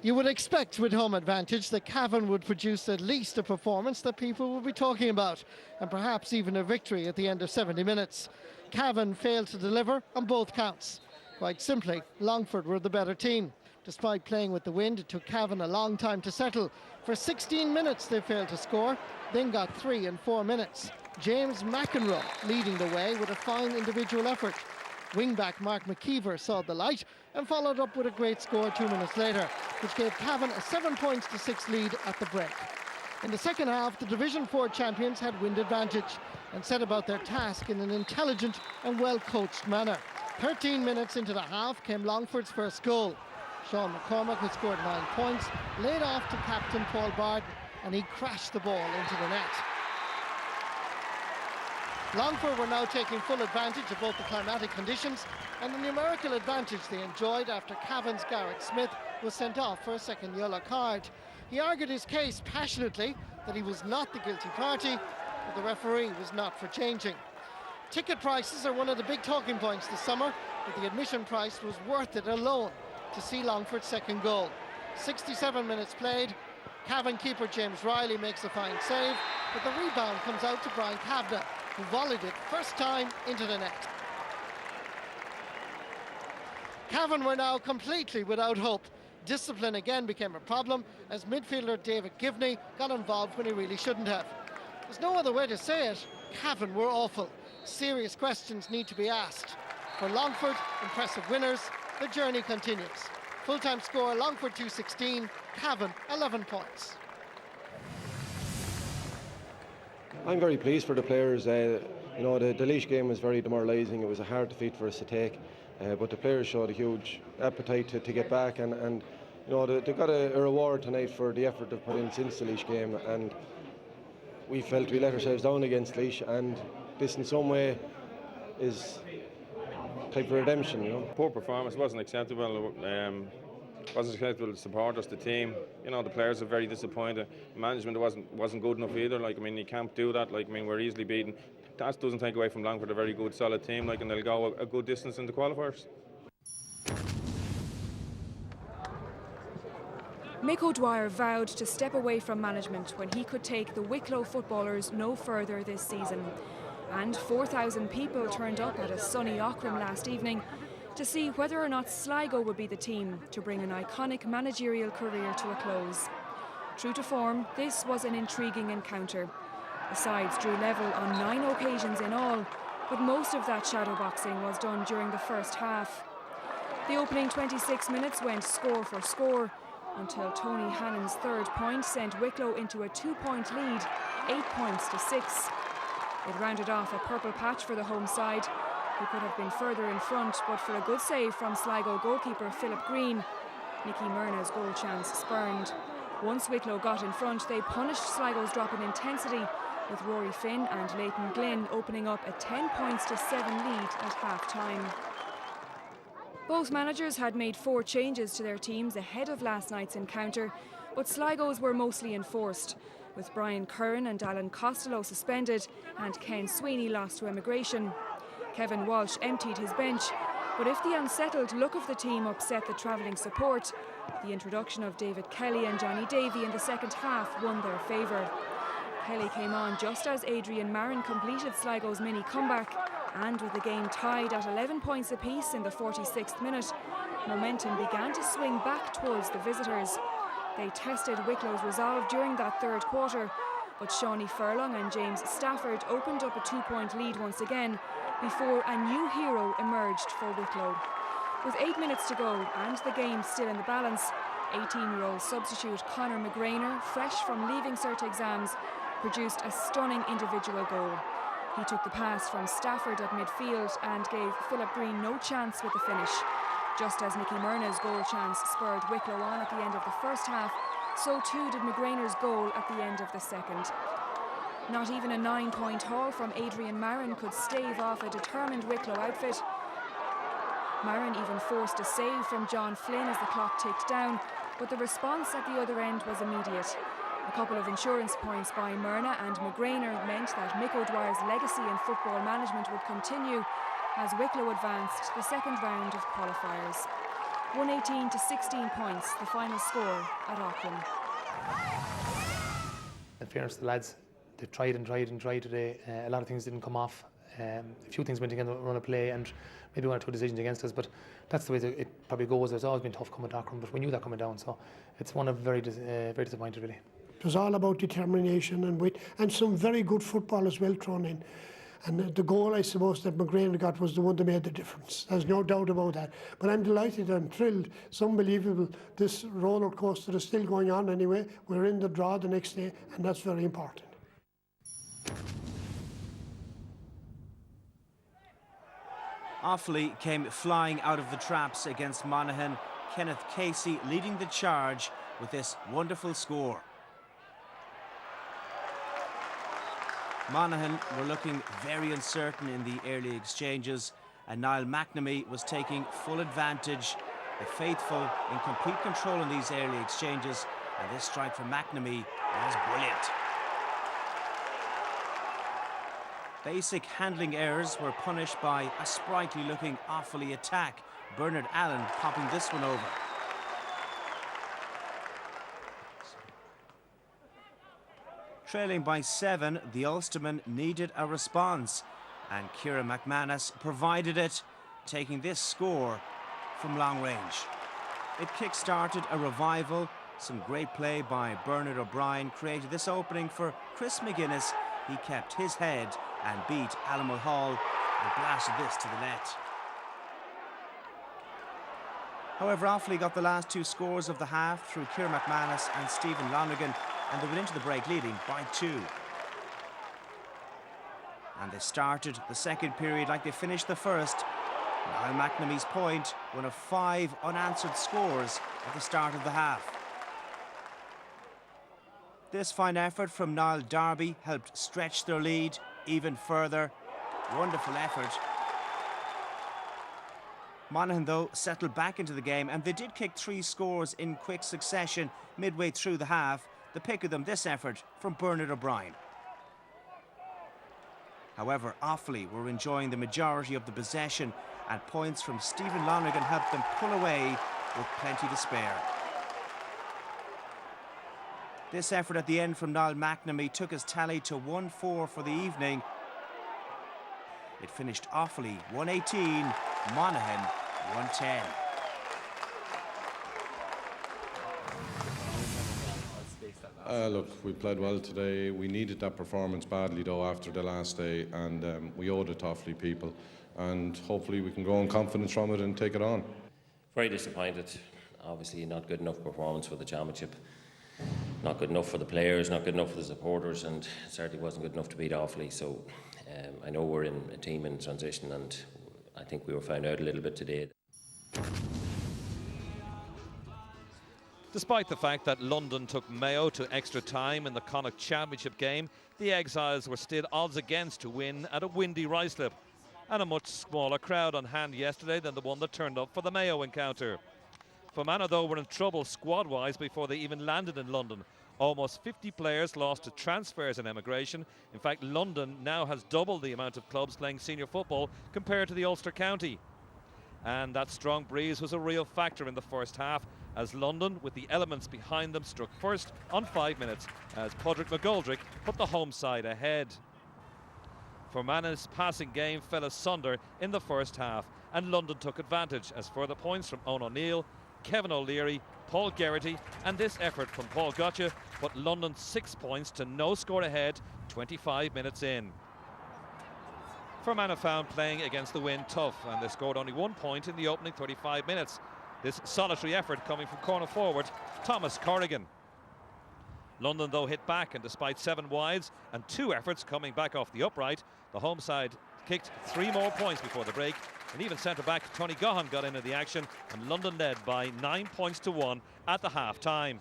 You would expect with home advantage that Cavan would produce at least a performance that people will be talking about, and perhaps even a victory at the end of 70 minutes. Cavan failed to deliver on both counts. Quite simply, Longford were the better team. Despite playing with the wind, it took Cavan a long time to settle. For 16 minutes they failed to score, then got 3 in 4 minutes. James McEnroe leading the way with a fine individual effort. Wingback Mark McKeever saw the light and followed up with a great score 2 minutes later, which gave Cavan a 7 points to 6 lead at the break. In the second half, the Division 4 champions had wind advantage and set about their task in an intelligent and well-coached manner. 13 minutes into the half came Longford's first goal. Sean McCormack, who scored 9 points, laid off to captain Paul Barden, and he crashed the ball into the net. Longford were now taking full advantage of both the climatic conditions and the numerical advantage they enjoyed after Cavan's Garrett Smith was sent off for a second yellow card. He argued his case passionately that he was not the guilty party, but the referee was not for changing. Ticket prices are one of the big talking points this summer, but the admission price was worth it alone to see Longford's second goal. 67 minutes played, Cavan keeper James Riley makes a fine save, but the rebound comes out to Brian Kavanagh, who volleyed it first time into the net. Cavan were now completely without hope. Discipline again became a problem as midfielder David Givney got involved when he really shouldn't have. There's no other way to say it, Cavan were awful. Serious questions need to be asked. For Longford, impressive winners, the journey continues. Full-time score, Longford 2-16, Cavan 11 points. I'm very pleased for the players. The Laois game was very demoralising. It was a hard defeat for us to take, but the players showed a huge appetite to get back, and they got a reward tonight for the effort they've put in since the Laois game, and we felt we let ourselves down against Laois, and this in some way is type of redemption. Poor performance, wasn't acceptable. Wasn't acceptable to supporters, the team. The players are very disappointed. Management wasn't good enough either. You can't do that. We're easily beaten. That doesn't take away from Longford, a very good, solid team. And they'll go a good distance in the qualifiers. Mick O'Dwyer vowed to step away from management when he could take the Wicklow footballers no further this season. And 4,000 people turned up at a sunny Aughrim last evening to see whether or not Sligo would be the team to bring an iconic managerial career to a close. True to form, this was an intriguing encounter. The sides drew level on 9 occasions in all, but most of that shadowboxing was done during the first half. The opening 26 minutes went score for score until Tony Hannon's third point sent Wicklow into a 2-point lead, 8 points to 6. It rounded off a purple patch for the home side, who could have been further in front, but for a good save from Sligo goalkeeper Philip Green, Nicky Myrna's goal chance spurned. Once Wicklow got in front, they punished Sligo's drop in intensity, with Rory Finn and Leighton Glynn opening up a 10 points to 7 lead at half-time. Both managers had made 4 changes to their teams ahead of last night's encounter, but Sligo's were mostly enforced, with Brian Curran and Alan Costello suspended and Ken Sweeney lost to emigration. Kevin Walsh emptied his bench, but if the unsettled look of the team upset the travelling support, the introduction of David Kelly and Johnny Davey in the second half won their favour. Kelly came on just as Adrian Marin completed Sligo's mini comeback, and with the game tied at 11 points apiece in the 46th minute, momentum began to swing back towards the visitors. They tested Wicklow's resolve during that third quarter, but Shawnee Furlong and James Stafford opened up a 2-point lead once again before a new hero emerged for Wicklow. With 8 minutes to go and the game still in the balance, 18-year-old substitute Conor McGrainer, fresh from leaving cert exams, produced a stunning individual goal. He took the pass from Stafford at midfield and gave Philip Green no chance with the finish. Just as Nicky Myrna's goal chance spurred Wicklow on at the end of the first half, so too did McGrainer's goal at the end of the second. Not even a 9-point haul from Adrian Marin could stave off a determined Wicklow outfit. Marin even forced a save from John Flynn as the clock ticked down, but the response at the other end was immediate. A couple of insurance points by Myrna and McGrainer meant that Mick O'Dwyer's legacy in football management would continue as Wicklow advanced to the second round of qualifiers. 118 to 16 points, the final score at Auckland. In fairness to the lads, they tried today. A lot of things didn't come off. A few things went against the run of play and maybe one or two decisions against us, but that's the way it probably goes. It's always been tough coming to Auckland, but we knew that coming down, so it's one of very disappointed really. It was all about determination and wit, and some very good football as well thrown in. And the goal, I suppose, that McGrain got was the one that made the difference. There's no doubt about that. But I'm delighted, I'm thrilled. It's unbelievable. This roller coaster is still going on anyway. We're in the draw the next day, and that's very important. Offaly came flying out of the traps against Monaghan. Kenneth Casey leading the charge with this wonderful score. Monaghan were looking very uncertain in the early exchanges, and Niall McNamee was taking full advantage. The faithful in complete control in these early exchanges, and this strike from McNamee was brilliant. Basic handling errors were punished by a sprightly looking Offaly attack. Bernard Allen popping this one over. Trailing by 7, the Ulstermen needed a response, and Ciara McManus provided it, taking this score from long range. It kick-started a revival. Some great play by Bernard O'Brien created this opening for Chris McGuinness. He kept his head and beat Alamo Hall and blasted this to the net. However, Offaly got the last two scores of the half through Ciara McManus and Stephen Lonergan, and they went into the break leading by 2. And they started the second period like they finished the first. Niall McNamee's point, one of 5 unanswered scores at the start of the half. This fine effort from Niall Darby helped stretch their lead even further. Wonderful effort. Monaghan, though, settled back into the game, and they did kick 3 scores in quick succession midway through the half. The pick of them, this effort from Bernard O'Brien. However, Offaly were enjoying the majority of the possession, and points from Stephen Lonergan helped them pull away with plenty to spare. This effort at the end from Niall McNamee took his tally to 1-4 for the evening. It finished Offaly 118, Monaghan 110. Look, we played well today. We needed that performance badly, though, after the last day, and we owed it to Offaly people. And hopefully we can go in confidence from it and take it on. Very disappointed. Obviously not good enough performance for the championship. Not good enough for the players, not good enough for the supporters, and certainly wasn't good enough to beat Offaly. So I know we're in a team in transition, and I think we were found out a little bit today. Despite the fact that London took Mayo to extra time in the Connacht Championship game, the Exiles were still odds against to win at a windy Ruislip, and a much smaller crowd on hand yesterday than the one that turned up for the Mayo encounter. Fermanagh, though, were in trouble squad-wise before they even landed in London. Almost 50 players lost to transfers and emigration. In fact, London now has double the amount of clubs playing senior football compared to the Ulster County. And that strong breeze was a real factor in the first half, as London, with the elements behind them, struck first on 5 minutes as Padraig McGoldrick put the home side ahead. Fermanagh's passing game fell asunder in the first half, and London took advantage as further points from Owen O'Neill, Kevin O'Leary, Paul Geraghty, and this effort from Paul Gotcha put London 6 points to no score ahead 25 minutes in. Fermanagh found playing against the wind tough, and they scored only 1 point in the opening 35 minutes. This solitary effort coming from corner forward Thomas Corrigan. London, though, hit back, and despite 7 wides and 2 efforts coming back off the upright, the home side kicked 3 more points before the break, and even centre-back Tony Gahan got into the action, and London led by 9 points to 1 at the half-time.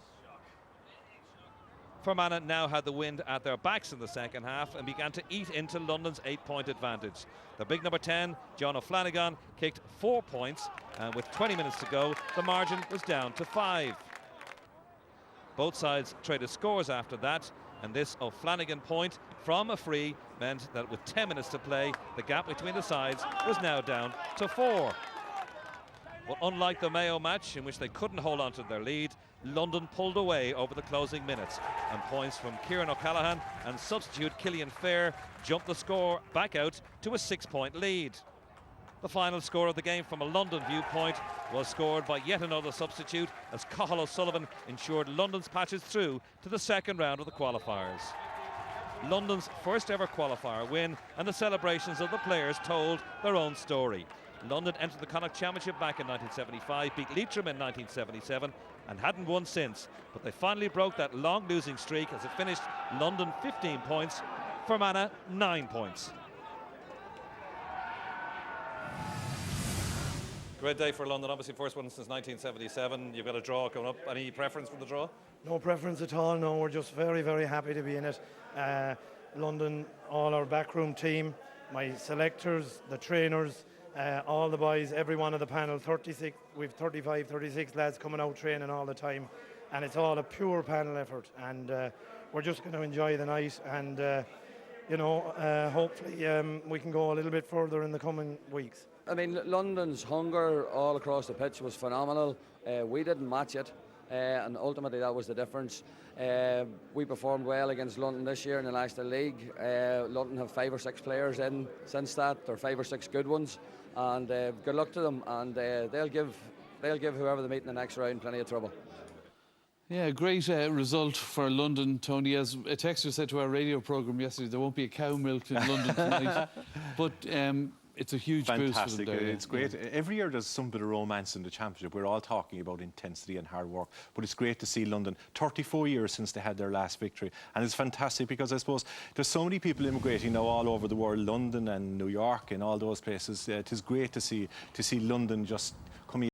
Fermanagh now had the wind at their backs in the second half and began to eat into London's 8-point advantage. The big number 10, John O'Flanagan, kicked 4 points, and with 20 minutes to go, the margin was down to 5. Both sides traded scores after that, and this O'Flanagan point from a free meant that with 10 minutes to play, the gap between the sides was now down to 4. But unlike the Mayo match, in which they couldn't hold on to their lead, London pulled away over the closing minutes, and points from Kieran O'Callaghan and substitute Killian Fair jumped the score back out to a 6-point lead. The final score of the game from a London viewpoint was scored by yet another substitute, as Cathal O'Sullivan ensured London's passage through to the second round of the qualifiers. London's first ever qualifier win, and the celebrations of the players told their own story. London entered the Connacht Championship back in 1975, beat Leitrim in 1977 and hadn't won since, but they finally broke that long losing streak as it finished London 15 points, Fermanagh 9 points. Great day for London, obviously first one since 1977. You've got a draw coming up. Any preference for the draw? No preference at all, no. We're just very, very happy to be in it. London, all our backroom team, my selectors, the trainers, all the boys, every one of the panel, 36, we've 35, 36 lads coming out training all the time, and it's all a pure panel effort, and we're just going to enjoy the night, and hopefully we can go a little bit further in the coming weeks. I mean, London's hunger all across the pitch was phenomenal. We didn't match it, and ultimately that was the difference. We performed well against London this year in the National League. London have 5 or 6 players in since that, or 5 or 6 good ones, and good luck to them. And they'll give whoever they meet in the next round plenty of trouble. Yeah, great result for London, Tony. As a texter said to our radio programme yesterday, there won't be a cow milked in London tonight, but it's a huge boost for them there. It's great. Every year there's some bit of romance in the championship. We're all talking about intensity and hard work, but it's great to see London. 34 years since they had their last victory, and it's fantastic because I suppose there's so many people immigrating now all over the world, London and New York and all those places. It is great to see London just coming